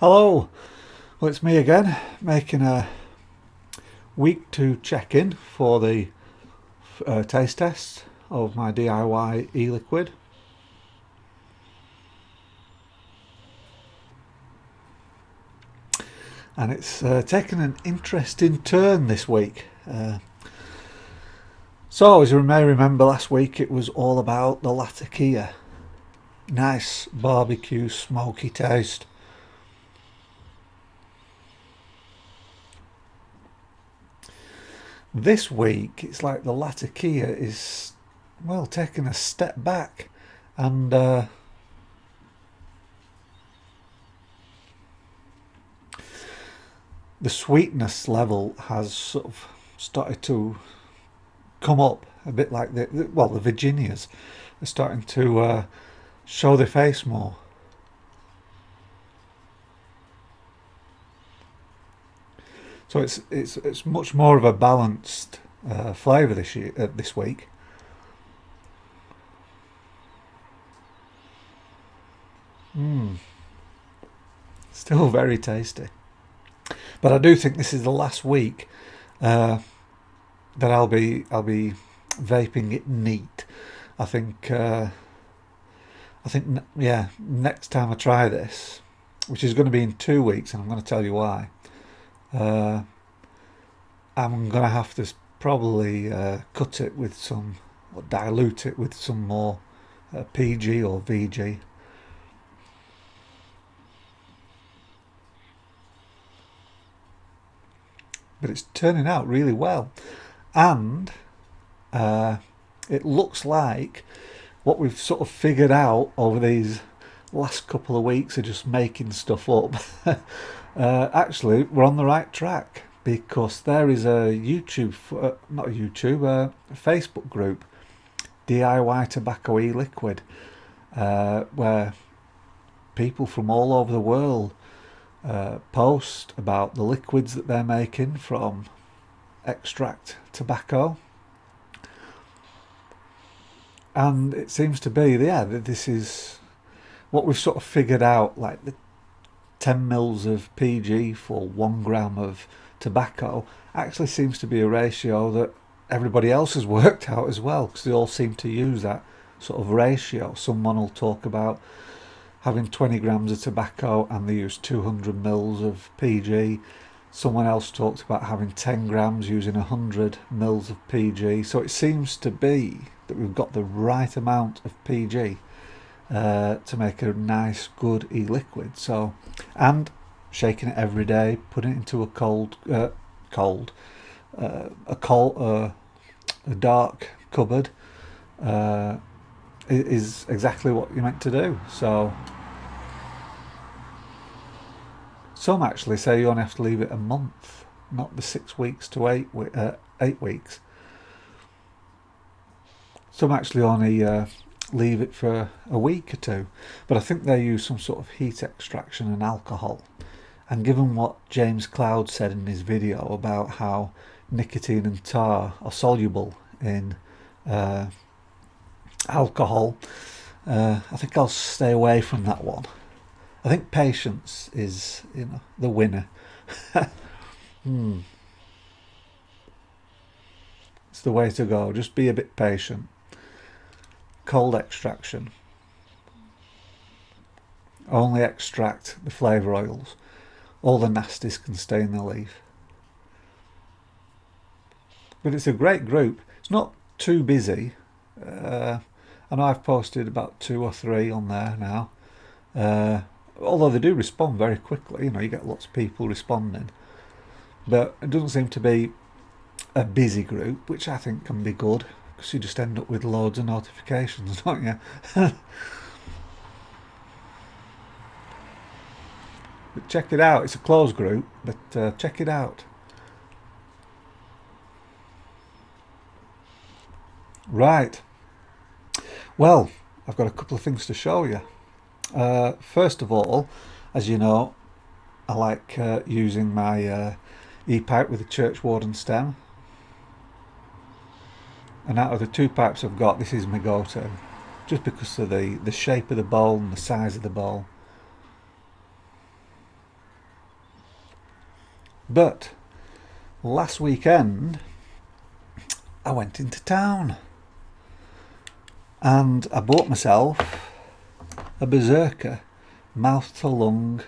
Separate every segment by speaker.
Speaker 1: Hello, well it's me again, making a week 2 check-in for the taste test of my DIY e-liquid. And it's taken an interesting turn this week. So as you may remember, last week it was all about the Latakia. Nice barbecue smoky taste. This week it's like the Latakia is, well, taking a step back, and the sweetness level has sort of started to come up a bit, like the Virginias are starting to show their face more. So it's much more of a balanced flavour this week. Still very tasty. But I do think this is the last week that I'll be vaping it neat. I think yeah, next time I try this, which is going to be in 2 weeks, and I'm going to tell you why. Uh, I'm going to have to probably cut it with some, or dilute it with some more PG or VG. But it's turning out really well, and uh, it looks like what we've sort of figured out over these last couple of weeks of just making stuff up. Actually, we're on the right track, because there is a not YouTube, a Facebook group, DIY Tobacco E-Liquid, where people from all over the world post about the liquids that they're making from extract tobacco. And it seems to be, yeah, that this is what we've sort of figured out, like the 10 mils of PG for 1 gram of tobacco actually seems to be a ratio that everybody else has worked out as well, because they all seem to use that sort of ratio. Someone will talk about having 20 grams of tobacco and they use 200 mils of PG. Someone else talked about having 10 grams using 100 mils of PG. So it seems to be that we've got the right amount of PG to make a nice, good e-liquid. So, and shaking it every day, putting it into a a dark cupboard is exactly what you're meant to do. So some actually say you only have to leave it a month, not the 6 weeks to 8 weeks. Some actually only leave it for a week or two, but I think they use some sort of heat extraction and alcohol. And given what James Cloud said in his video about how nicotine and tar are soluble in alcohol, I think I'll stay away from that one. I think patience is, the winner. It's the way to go. Just be a bit patient. Cold extraction. Only extract the flavour oils. All the nasties can stay in the leaf. But it's a great group. It's not too busy. I know I've posted about 2 or 3 on there now. Although they do respond very quickly. You get lots of people responding. But it doesn't seem to be a busy group, which I think can be good, because you just end up with loads of notifications, don't you? But check it out. It's a closed group, but check it out. Right. Well, I've got a couple of things to show you. First of all, as you know, I like using my e-pipe with a Churchwarden stem. And out of the 2 pipes I've got, this is my go-to, just because of the shape of the bowl and the size of the bowl. But last weekend I went into town and I bought myself a Berserker mouth to lung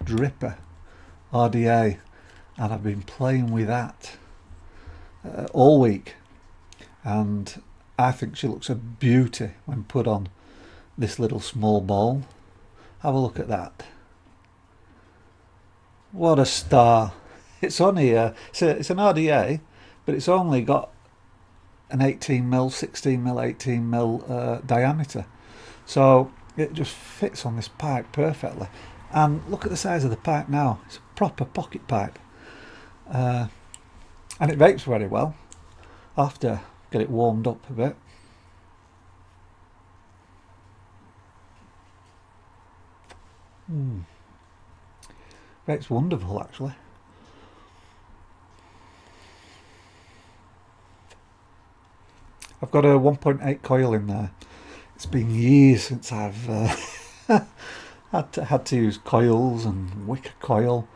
Speaker 1: dripper RDA, and I've been playing with that all week, and I think she looks a beauty when put on this little small bowl. Have a look at that. What a star. It's only it's an RDA, but it's only got an 18mm, 16mm, 18mm diameter, so it just fits on this pipe perfectly. And look at the size of the pipe now. It's a proper pocket pipe, and it vapes very well. I'll have to get it warmed up a bit. Vapes wonderful, actually. I've got a 1.8 coil in there. It's been years since I've had to use coils and wicker coil.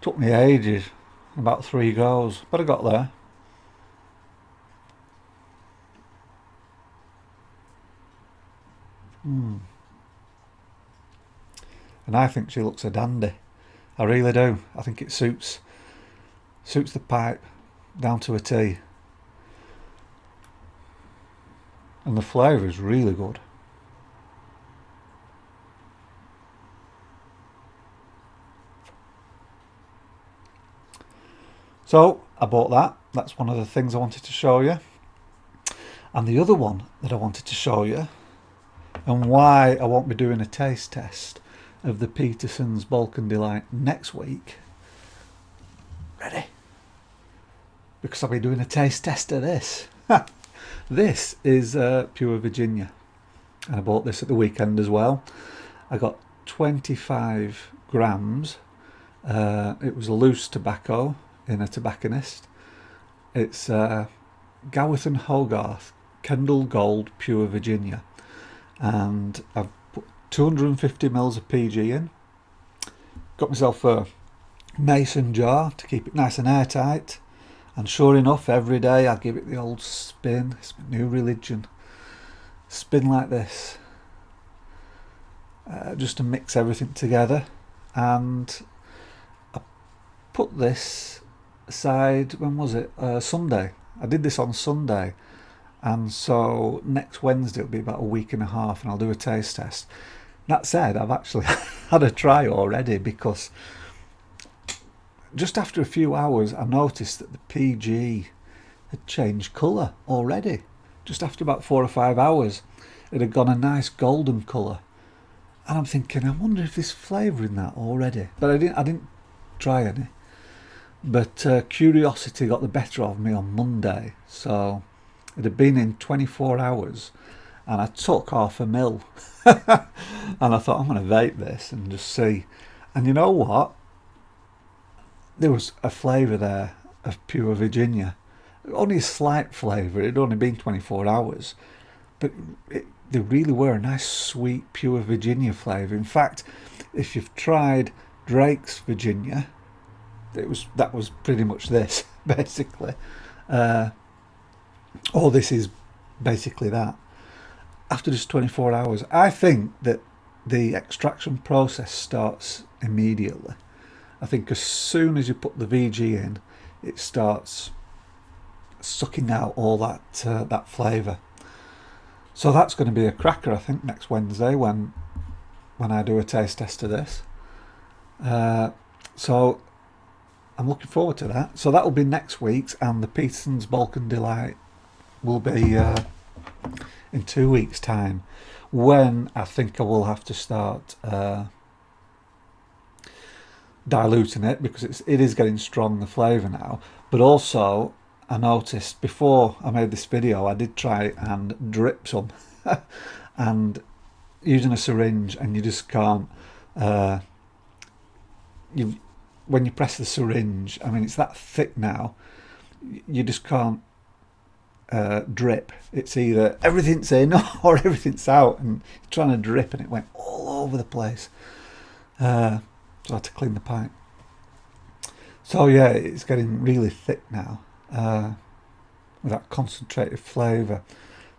Speaker 1: Took me ages, about 3 goes, but I got there. And I think she looks a dandy. I really do. I think it suits the pipe down to a T. And the flavour is really good. So I bought that. That's one of the things I wanted to show you. And the other one that I wanted to show you, and why I won't be doing a taste test of the Peterson's Balkan Delight next week. Ready? Because I'll be doing a taste test of this. This is pure Virginia, and I bought this at the weekend as well. I got 25 grams. It was loose tobacco in a tobacconist. It's Gowith and Hogarth Kendall Gold Pure Virginia, and I've put 250 mils of PG in. Got myself a mason jar to keep it nice and airtight. And sure enough, every day I give it the old spin. It's my new religion. Spin like this. Just to mix everything together. And I put this aside, when was it? Sunday. I did this on Sunday. And so next Wednesday it'll be about a week and a half and I'll do a taste test. That said, I've actually had a try already, because just after a few hours I noticed that the PG had changed colour already. Just after about 4 or 5 hours it had gone a nice golden colour, and I'm thinking, I wonder if there's flavour in that already. But I didn't try any. But curiosity got the better of me on Monday, so it had been in 24 hours and I took half a mil and I thought, I'm going to vape this and just see. And you know what? There was a flavour there of pure Virginia. Only a slight flavour. It had only been 24 hours. But they really were a nice, sweet, pure Virginia flavour. In fact, if you've tried Drake's Virginia, that was pretty much this, basically. All this is basically that. After just 24 hours, I think that the extraction process starts immediately. I think as soon as you put the VG in, it starts sucking out all that flavour. So that's going to be a cracker, I think, next Wednesday when I do a taste test of this. So I'm looking forward to that. So that will be next week's, and the Peterson's Balkan Delight will be in 2 weeks' time, when I think I will have to start diluting it, because it is getting strong, the flavour now. But also I noticed before I made this video, I did try and drip some and using a syringe, and you just can't when you press the syringe, I mean, it's that thick now, you just can't drip. It's either everything's in or everything's out, and you're trying to drip and it went all over the place. So I had to clean the pipe. So yeah, it's getting really thick now, with that concentrated flavour.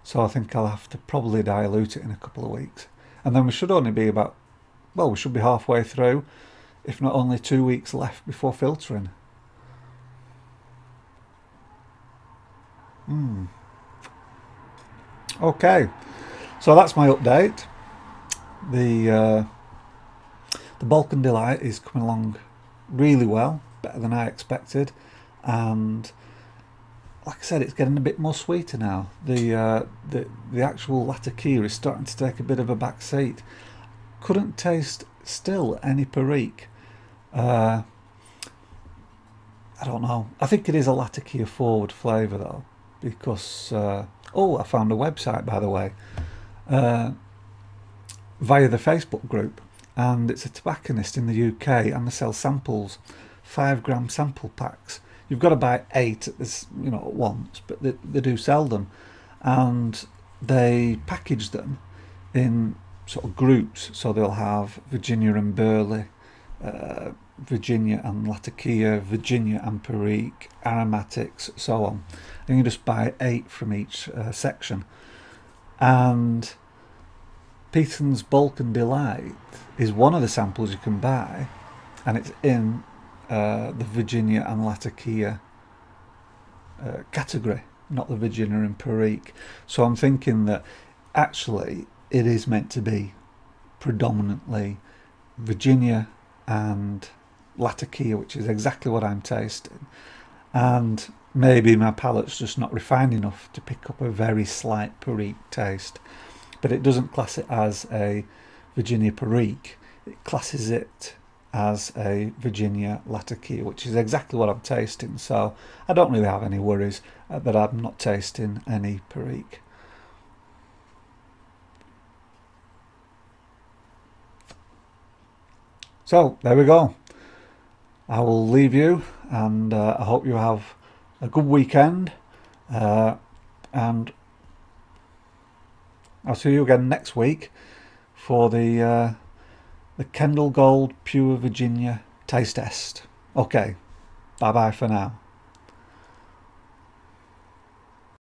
Speaker 1: So I think I'll have to probably dilute it in a couple of weeks. And then we should only be about, well, we should be halfway through, if not only 2 weeks left before filtering. Okay, so that's my update. The the Balkan Delight is coming along really well, better than I expected, and like I said, it's getting a bit more sweeter now. The actual Latakia is starting to take a bit of a back seat. Couldn't taste still any Perique. Uh, I don't know. I think it is a Latakia forward flavour though, because I found a website, by the way, uh, via the Facebook group, and it's a tobacconist in the UK, and they sell samples, 5 gram sample packs. You've got to buy 8 at this, at once, but they do sell them, and they package them in sort of groups. So they'll have Virginia and Burley, Virginia and Latakia, Virginia and Perique, aromatics, so on. And you just buy 8 from each section. And Peterson's Balkan Delight is one of the samples you can buy, and it's in the Virginia and Latakia category, not the Virginia and Perique. So I'm thinking that actually it is meant to be predominantly Virginia and Latakia, which is exactly what I'm tasting. And maybe my palate's just not refined enough to pick up a very slight Perique taste. But it doesn't class it as a Virginia Perique. It classes it as a Virginia Latakia, which is exactly what I'm tasting. So I don't really have any worries that I'm not tasting any Perique. So there we go. I will leave you, and I hope you have a good weekend, and I'll see you again next week for the Kendall Gold Pure Virginia taste test. Okay, bye bye for now.